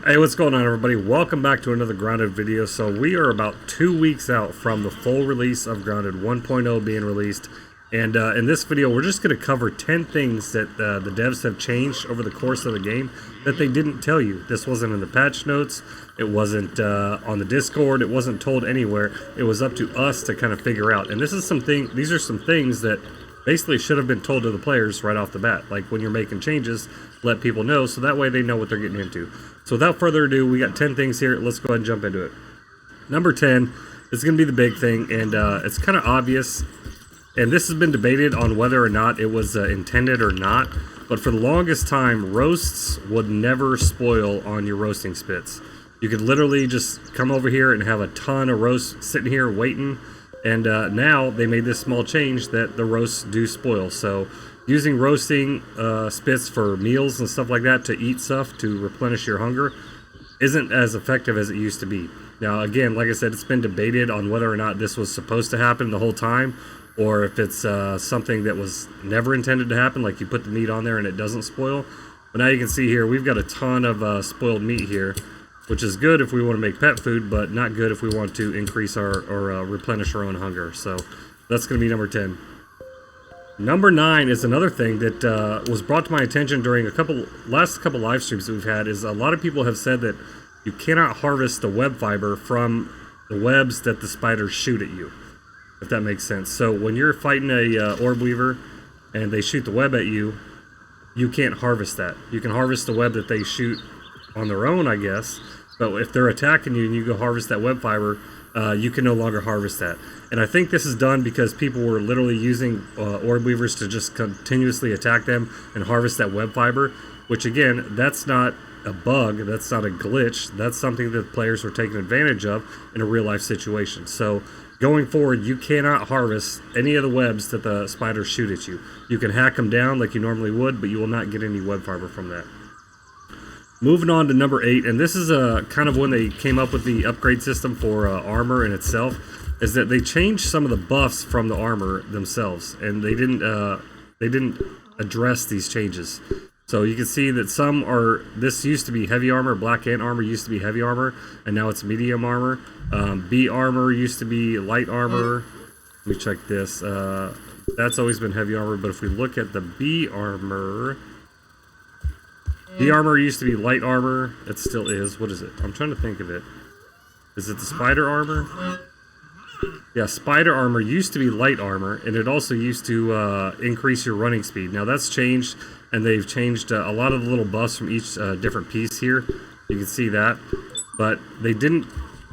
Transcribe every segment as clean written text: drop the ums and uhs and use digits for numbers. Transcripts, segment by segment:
Hey, what's going on, everybody? Welcome back to another Grounded video. So we are about 2 weeks out from the full release of Grounded 1.0 being released, and in this video we're just going to cover 10 things that the devs have changed over the course of the game that they didn't tell you. This wasn't in the patch notes, it wasn't on the Discord, it wasn't told anywhere. It was up to us to kind of figure out, and these are some things that basically should have been told to the players right off the bat. Like when you're making changes, let people know so that way they know what they're getting into. So without further ado, we got 10 things here. Let's go ahead and jump into it. Number 10 is going to be the big thing, and it's kind of obvious. And this has been debated on whether or not it was intended or not. But for the longest time, roasts would never spoil on your roasting spits. You could literally just come over here and have a ton of roasts sitting here waiting. And now they made this small change that the roasts do spoil. So using roasting spits for meals and stuff like that to eat stuff to replenish your hunger isn't as effective as it used to be. Now, again, like I said, it's been debated on whether or not this was supposed to happen the whole time, or if it's something that was never intended to happen, like you put the meat on there and it doesn't spoil. But now you can see here, we've got a ton of spoiled meat here, which is good if we want to make pet food, but not good if we want to increase or replenish our own hunger. So that's going to be number 10. Number 9 is another thing that was brought to my attention during last couple live streams that we've had. Is a lot of people have said that you cannot harvest the web fiber from the webs that the spiders shoot at you, if that makes sense. So when you're fighting a orb weaver and they shoot the web at you, you can't harvest that. You can harvest the web that they shoot on their own, I guess, but if they're attacking you and you go harvest that web fiber, you can no longer harvest that. And I think this is done because people were literally using orb weavers to just continuously attack them and harvest that web fiber, which again, that's not a bug, that's not a glitch, that's something that players were taking advantage of in a real life situation. So going forward, you cannot harvest any of the webs that the spiders shoot at you. You can hack them down like you normally would, but you will not get any web fiber from that. Moving on to number 8, and this is kind of when they came up with the upgrade system for armor in itself, is that they changed some of the buffs from the armor themselves, and they didn't address these changes. So you can see that some are, this used to be heavy armor, black ant armor used to be heavy armor, and now it's medium armor. B armor used to be light armor. Let me check this. That's always been heavy armor, but if we look at the B armor used to be light armor. It still is. What is it? I'm trying to think of it. Is it the spider armor? Yeah, spider armor used to be light armor, and it also used to increase your running speed. Now that's changed, and they've changed a lot of the little buffs from each different piece here. You can see that. But they didn't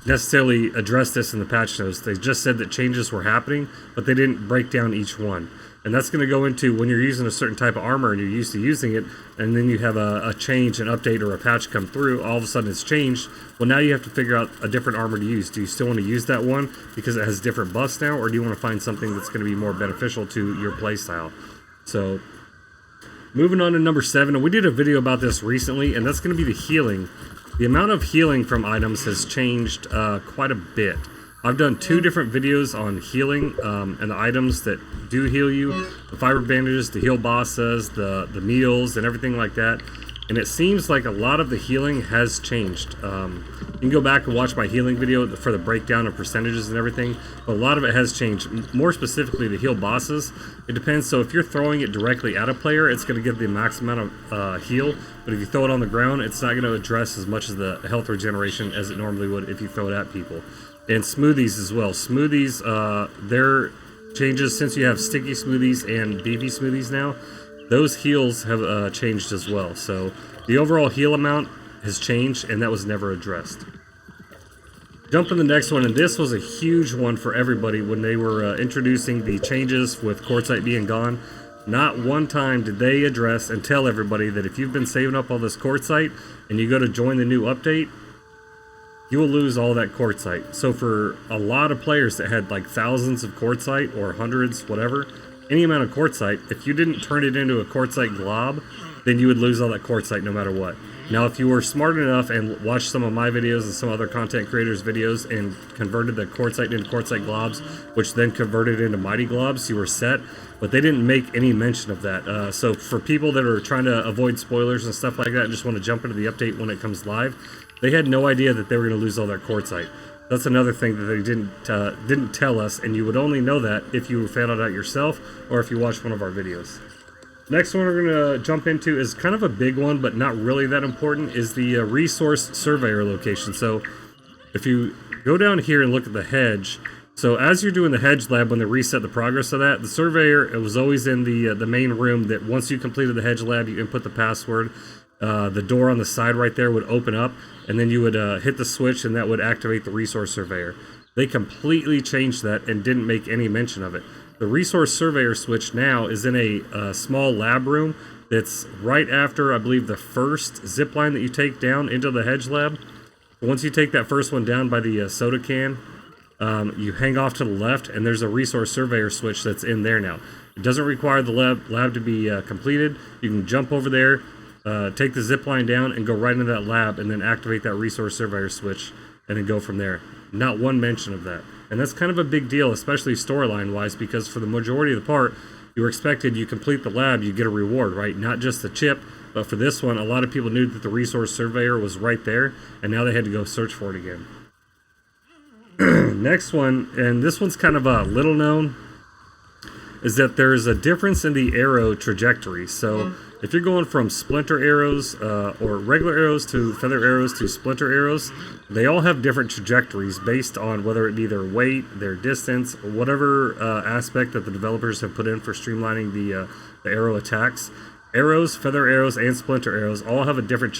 necessarily address this in the patch notes. They just said that changes were happening, but they didn't break down each one. And that's going to go into when you're using a certain type of armor and you're used to using it, and then you have a change, an update, or a patch come through, all of a sudden it's changed. Well, now you have to figure out a different armor to use. Do you still want to use that one because it has different buffs now, or do you want to find something that's going to be more beneficial to your playstyle? So, moving on to number 7, and we did a video about this recently, and that's going to be the healing. The amount of healing from items has changed quite a bit. I've done 2 different videos on healing and the items that do heal you. The fiber bandages, the heal bosses, the meals, and everything like that. And it seems like a lot of the healing has changed. You can go back and watch my healing video for the breakdown of percentages and everything. But a lot of it has changed. More specifically, the heal bosses. It depends. So if you're throwing it directly at a player, it's going to give the max amount of heal. But if you throw it on the ground, it's not going to address as much of the health regeneration as it normally would if you throw it at people. And smoothies as well. Smoothies, their changes since you have sticky smoothies and beefy smoothies now, those heals have changed as well. So the overall heal amount has changed, and that was never addressed. Jump to the next one, and this was a huge one for everybody when they were introducing the changes with quartzite being gone. Not one time did they address and tell everybody that if you've been saving up all this quartzite and you go to join the new update, you will lose all that quartzite. So for a lot of players that had like thousands of quartzite or hundreds, whatever, any amount of quartzite, if you didn't turn it into a quartzite glob, then you would lose all that quartzite no matter what. Now, if you were smart enough and watched some of my videos and some other content creators' videos and converted the quartzite into quartzite globs, which then converted into mighty globs, you were set. But they didn't make any mention of that. So for people that are trying to avoid spoilers and stuff like that and just want to jump into the update when it comes live, they had no idea that they were going to lose all that quartzite. That's another thing that they didn't tell us, and you would only know that if you found it out yourself or if you watched one of our videos. Next one we're going to jump into is kind of a big one, but not really that important, is the resource surveyor location. So if you go down here and look at the hedge, so as you're doing the hedge lab, when they reset the progress of that, the surveyor, it was always in the main room that once you completed the hedge lab, you input the password. The door on the side right there would open up, and then you would hit the switch, and that would activate the resource surveyor. They completely changed that and didn't make any mention of it. The resource surveyor switch now is in a small lab room that's right after, I believe, the first zip line that you take down into the hedge lab. Once you take that first one down by the soda can, you hang off to the left, and there's a resource surveyor switch that's in there now. It doesn't require the lab to be completed. You can jump over there, take the zip line down, and go right into that lab, and then activate that resource surveyor switch, and then go from there. Not one mention of that. And that's kind of a big deal, especially storyline wise, because for the majority of the part, you were expected you complete the lab, you get a reward, right? Not just the chip, but for this one, a lot of people knew that the resource surveyor was right there, and now they had to go search for it again. Next one, and this one's kind of a little known, is that there's a difference in the arrow trajectory. So if you're going from splinter arrows or regular arrows to feather arrows to splinter arrows, they all have different trajectories based on whether it be their weight, their distance, or whatever aspect that the developers have put in for streamlining the arrow attacks. Arrows, feather arrows, and splinter arrows all have a different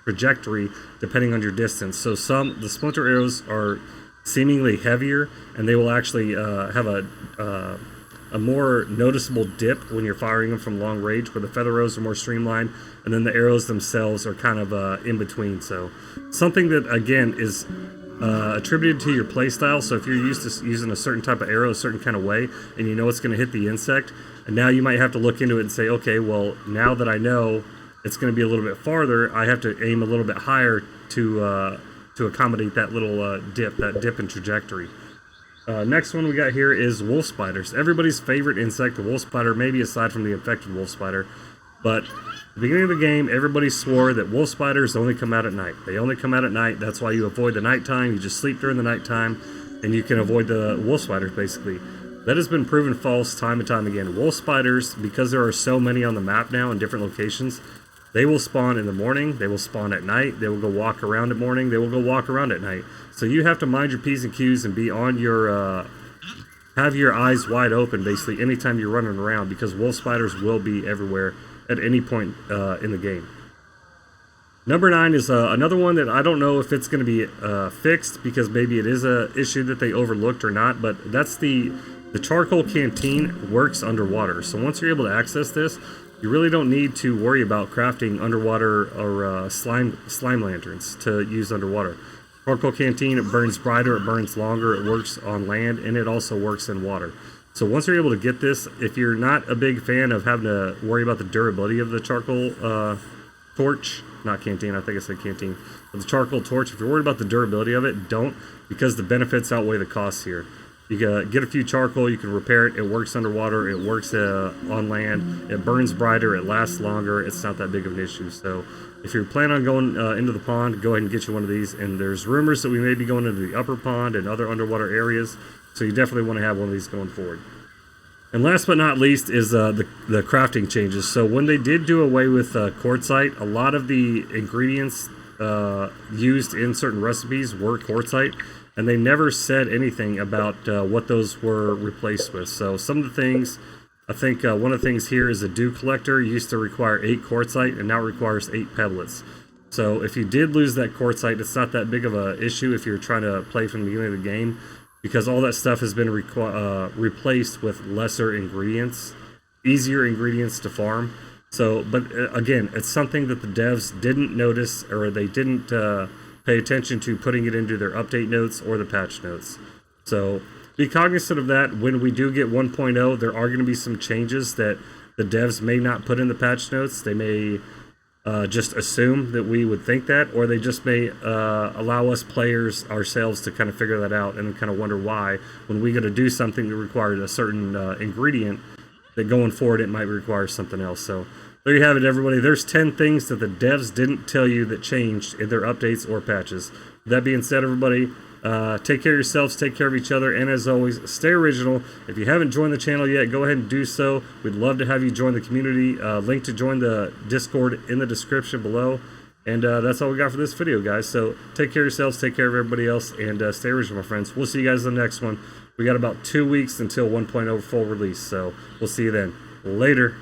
trajectory depending on your distance. So the splinter arrows are seemingly heavier, and they will actually have a more noticeable dip when you're firing them from long range, where the feather arrows are more streamlined, and then the arrows themselves are kind of in between. So something that, again, is attributed to your playstyle. So if you're used to using a certain type of arrow a certain kind of way, and you know it's going to hit the insect, and now you might have to look into it and say, okay, well, now that I know it's going to be a little bit farther, I have to aim a little bit higher to accommodate that little dip in trajectory. Next one we got here is wolf spiders. Everybody's favorite insect, the wolf spider, maybe aside from the infected wolf spider. But at the beginning of the game, everybody swore that wolf spiders only come out at night. They only come out at night. That's why you avoid the nighttime. You just sleep during the nighttime, and you can avoid the wolf spiders, basically. That has been proven false time and time again. Wolf spiders, because there are so many on the map now in different locations, they will spawn in the morning, they will spawn at night, they will go walk around at morning, they will go walk around at night. So you have to mind your P's and Q's and be on your, have your eyes wide open, basically, anytime you're running around, because wolf spiders will be everywhere at any point in the game. Number 9 is another one that I don't know if it's going to be fixed, because maybe it is a issue that they overlooked or not, but that's the charcoal canteen works underwater. So once you're able to access this, you really don't need to worry about crafting underwater or slime lanterns to use underwater. Charcoal canteen, it burns brighter, it burns longer, it works on land, and it also works in water. So once you're able to get this, if you're not a big fan of having to worry about the durability of the charcoal torch, not canteen, I think I said canteen, but the charcoal torch, if you're worried about the durability of it, don't, because the benefits outweigh the costs here. You get a few charcoal, you can repair it, it works underwater, it works on land, it burns brighter, it lasts longer, it's not that big of an issue. So if you're planning on going into the pond, go ahead and get you one of these. And there's rumors that we may be going into the upper pond and other underwater areas, so you definitely want to have one of these going forward. And last but not least is the crafting changes. So when they did do away with quartzite, a lot of the ingredients used in certain recipes were quartzite, and they never said anything about what those were replaced with. So some of the things, I think one of the things here is a dew collector used to require 8 quartzite and now requires 8 pebblets. So if you did lose that quartzite, it's not that big of an issue if you're trying to play from the beginning of the game, because all that stuff has been replaced with lesser ingredients, easier ingredients to farm. So, but again, it's something that the devs didn't notice, or they didn't pay attention to putting it into their update notes or the patch notes. So be cognizant of that. When we do get 1.0, there are going to be some changes that the devs may not put in the patch notes. They may just assume that we would think that, or they just may allow us players ourselves to kind of figure that out and kind of wonder why, when we got to do something that required a certain ingredient, that going forward it might require something else. So there you have it, everybody. There's 10 things that the devs didn't tell you that changed in their updates or patches. That being said, everybody, take care of yourselves, take care of each other, and as always, stay original. If you haven't joined the channel yet, go ahead and do so. We'd love to have you join the community. Link to join the Discord in the description below. And that's all we got for this video, guys. So take care of yourselves, take care of everybody else, and stay original, my friends. We'll see you guys in the next one. We got about 2 weeks until 1.0 full release, so we'll see you then. Later.